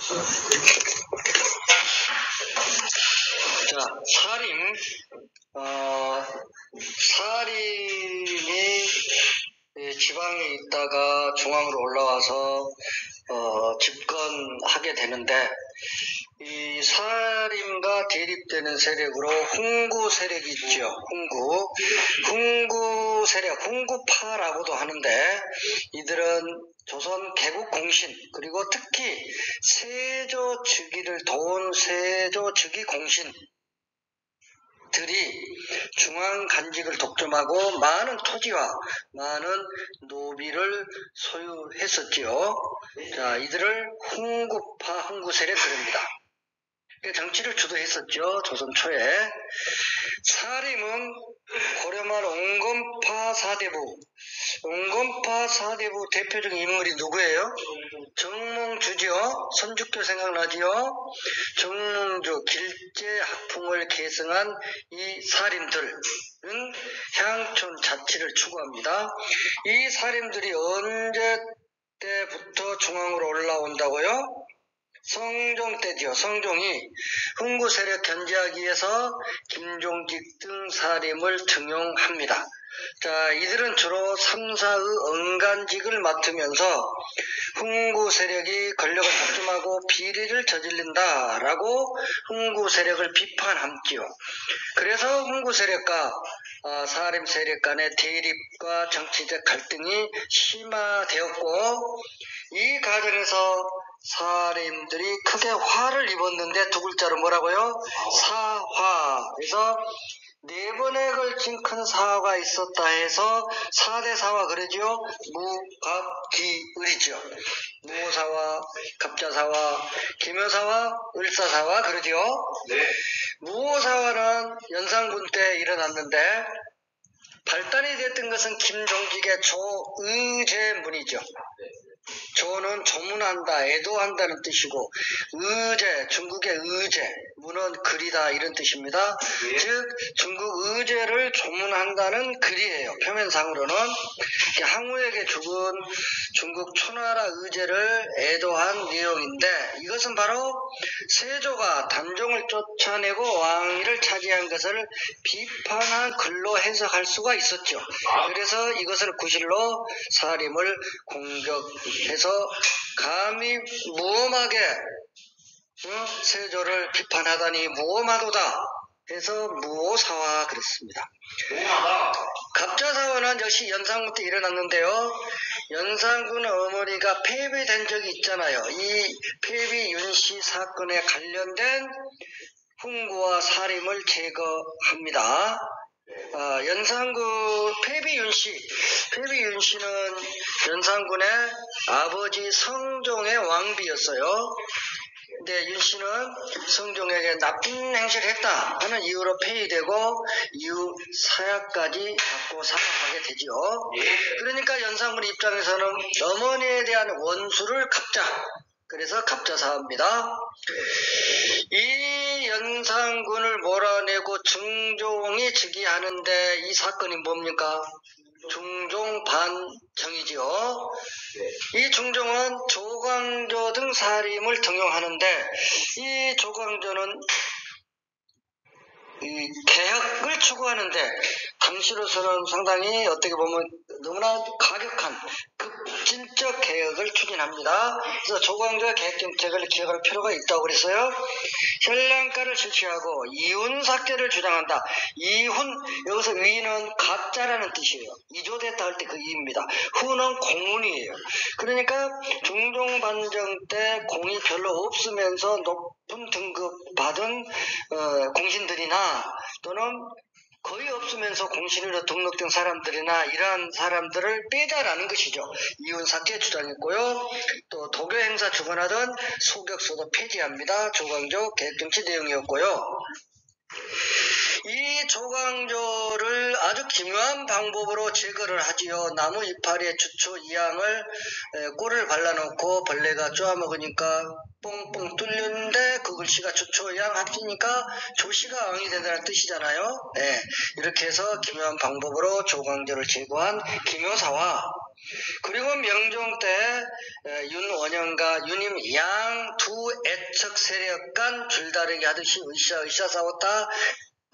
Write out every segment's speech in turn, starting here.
자, 사림이 지방에 있다가 중앙으로 올라와서 집권하게 되는데, 이 사림과 대립되는 세력으로 훈구 세력이 있죠. 훈구 세력, 훈구파라고도 하는데, 이들은 조선 개국 공신, 그리고 특히 세조 즉위를 도운 세조 즉위 공신 들이 중앙 간직을 독점하고 많은 토지와 많은 노비를 소유했었지요. 자, 이들을 훈구파, 훈구 세력 그럽니다. 정치를 주도했었죠. 조선 초에. 사림은 고려말 옹건파 사대부. 옹건파 사대부 대표적인 인물이 누구예요? 정몽주죠. 선주교 생각나지요? 정몽주 길제 학풍을 계승한 이 사림들은 향촌 자치를 추구합니다. 이 사림들이 언제 때부터 중앙으로 올라온다고요? 성종 때죠. 성종이 훈구 세력 견제하기 위해서 김종직 등 사림을 등용합니다. 자, 이들은 주로 3사의 언간직을 맡으면서 훈구 세력이 권력을 독점하고 비리를 저지른다라고 훈구 세력을 비판함지요. 그래서 훈구 세력과 사림 세력 간의 대립과 정치적 갈등이 심화되었고, 이 과정에서 사림들이 크게 화를 입었는데 두 글자로 뭐라고요? 사화. 그래서 4번에 걸친 큰 사화가 있었다 해서 4대 사화 그러죠. 무갑기을이죠. 무사화, 갑자사화, 기묘사화, 을사사화 그러죠. 네. 무사화는 연산군 때 일어났는데 발단이 됐던 것은 김종직의 조의제문이죠. 조는 조문한다, 애도한다는 뜻이고, 의제, 중국의 의제, 문은 글이다 이런 뜻입니다. 즉 중국 의제를 조문한다는 글이에요. 표면상으로는 항우에게 죽은 중국 초나라 의제를 애도한 내용인데, 이것은 바로 세조가 단종을 쫓아내고 왕위를 차지한 것을 비판한 글로 해석할 수가 있었죠. 그래서 이것을 구실로 사림을 공격해서 감히 무엄하게 세조를 비판하다니 무엄하도다 해서 무오사화 그랬습니다. 갑자사화는 역시 연산군 때 일어났는데요. 연산군 어머니가 폐비된 적이 있잖아요. 이 폐비 윤씨 사건에 관련된 훈구와 사림을 제거합니다. 연산군 폐비윤씨는 연산군의 아버지 성종의 왕비였어요. 근데 윤씨는 성종에게 나쁜 행실을 했다 하는 이유로 폐위되고 이후 사약까지 받고 사망하게 되죠. 그러니까 연산군 입장에서는 어머니에 대한 원수를 갚자. 그래서 갑자사화입니다. 이 연산군을 몰아내고 중종이 즉위하는데 이 사건이 뭡니까? 중종반정이지요. 이 중종은 조광조 등 사림을 등용하는데, 이 조광조는 이 개혁을 추구하는데 당시로서는 상당히 어떻게 보면 너무나 가격한 급진적 개혁을 추진합니다. 그래서 조광조의 개혁정책을 기억할 필요가 있다고 그랬어요. 혈량가를 실시하고 이훈 삭제를 주장한다. 이훈, 여기서 위는 가짜라는 뜻이에요. 이조됐다 할 때 그 이입니다. 훈은 공훈이에요. 그러니까 중종반정 때 공이 별로 없으면서 높은 등급 받은 공신들이나 또는 거의 없으면서 공신으로 등록된 사람들이나 이러한 사람들을 빼자라는 것이죠. 이훈 삭제 주장했고요. 또 도교 행사 주관하던 소격소도 폐지합니다. 조광조 개혁정치 내용이었고요. 이 조광조를 아주 기묘한 방법으로 제거를 하지요. 나무 이파리에 주초 이항을 꿀을 발라놓고 벌레가 쪼아먹으니까 뻥뻥 뚫렸는데 그 글씨가 주초 이항 합치니까 조시가 왕이 된다는 뜻이잖아요. 네, 이렇게 해서 기묘한 방법으로 조광조를 제거한 기묘사와, 그리고 명종 때 윤원영과 윤임 양 두 애척 세력 간 줄다리기 하듯이 으쌰으쌰 싸웠다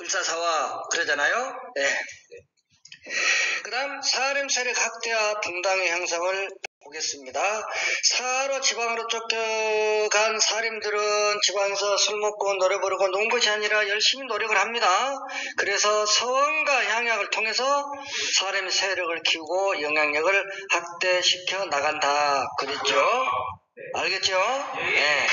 을사사와 그러잖아요. 네. 그 다음 사림 세력 확대와 붕당의 형성을 보겠습니다. 사로 지방으로 쫓겨간 사림들은 지방에서 술 먹고 노래 부르고 논 것이 아니라 열심히 노력을 합니다. 그래서 서원과 향약을 통해서 사림 세력을 키우고 영향력을 확대시켜 나간다 그랬죠. 알겠죠? 네.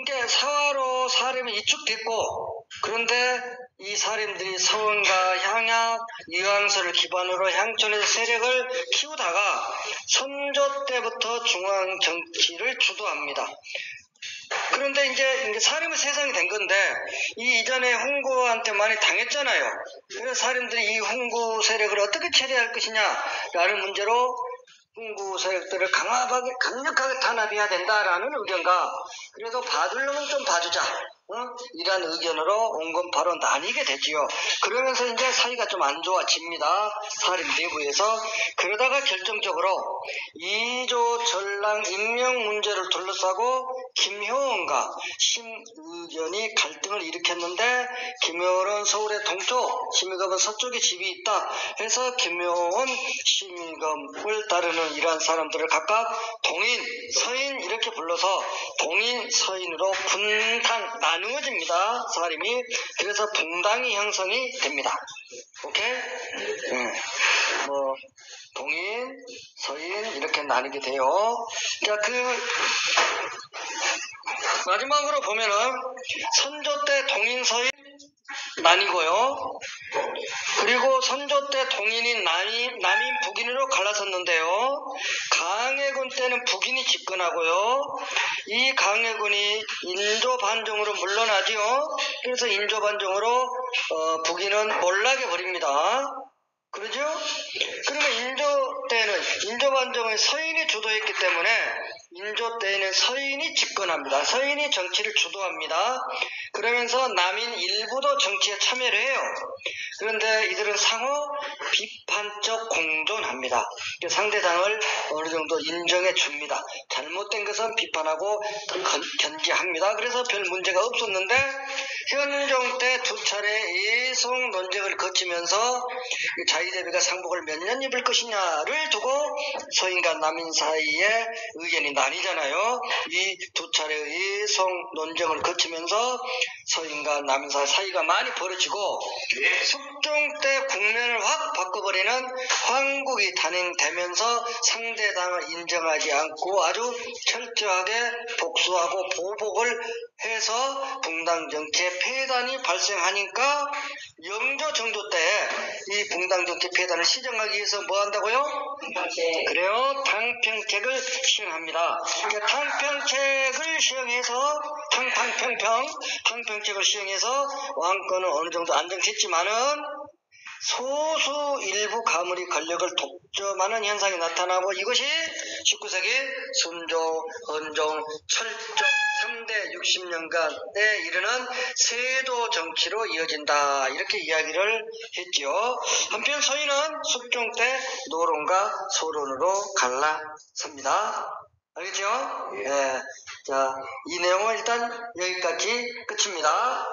그러니까 사화로 사림이 이축됐고, 그런데 이 사림들이 서원과 향약, 유황서를 기반으로 향촌에서 세력을 키우다가 선조 때부터 중앙 정치를 주도합니다. 그런데 이제 사림은 세상이 된 건데, 이 이전에 홍구한테 많이 당했잖아요. 그래서 사림들이 이 홍구 세력을 어떻게 처리할 것이냐라는 문제로 홍구 세력들을 강력하게 탄압해야 된다라는 의견과, 그래도 봐줄 놈은 좀 봐주자, 이런 의견으로 온건파로 나뉘게 되지요. 그러면서 이제 사이가 좀 안 좋아집니다. 사림 내부에서. 그러다가 결정적으로 이조 전랑 임명 문제를 둘러싸고 김효원과 심의견이 갈등을 일으켰는데, 김효원은 서울의 동쪽, 심의검은 서쪽에 집이 있다 해서 김효원, 심의검을 따르는 이러한 사람들을 각각 동인, 서인 이렇게 불러서 동인, 서인으로 분당 나누어집니다. 사림이. 그래서 붕당이 형성이 됩니다. 오케이? 동인, 서인 이렇게 나뉘게 돼요. 자, 마지막으로 보면은 선조 때 동인, 서인 나뉘고요. 그리고 선조 때 동인이 남인, 북인으로 갈라섰는데요. 강해군 때는 북인이 집권하고요. 이 강해군이 인조반정으로 물러나지요. 그래서 인조반정으로 북인은 몰락해 버립니다. 그러죠? 그러면 인조반정은 서인이 주도했기 때문에 인조 때에는 서인이 집권합니다. 서인이 정치를 주도합니다. 그러면서 남인 일부도 정치에 참여를 해요. 그런데 이들은 상호 비판적 공존합니다. 상대당을 어느 정도 인정해 줍니다. 잘못된 것은 비판하고 견제합니다. 그래서 별 문제가 없었는데, 현종 때 두 차례 예송 논쟁을 거치면서 자의대비가 상복을 몇 년 입을 것이냐를 두고 서인과 남인 사이에 의견이 나뉘잖아요. 이 두 차례의 예송 논쟁을 거치면서 서인과 남인 사이가 많이 벌어지고, 숙종 때 국면을 확 바꿔버리는 황국이 단행되면서 상대당을 인정하지 않고 아주 철저하게 복수하고 보복을 해서 붕당 정치의 폐단이 발생하니까 영조 정조 때 이 붕당 정치 폐단을 시정하기 위해서 뭐 한다고요? 그래요. 탕평책을 시행합니다. 그러니까 탕평책을 시행해서 탕평책을 시행해서 왕권은 어느 정도 안정됐지만은 소수 일부 가문이 권력을 독점하는 현상이 나타나고, 이것이 19세기 순조, 헌종, 철종 3대 60년간에 이르는 세도 정치로 이어진다, 이렇게 이야기를 했죠. 한편 서인은 숙종 때 노론과 소론으로 갈라섭니다. 알겠죠? 자, 이 내용은 일단 여기까지 끝입니다.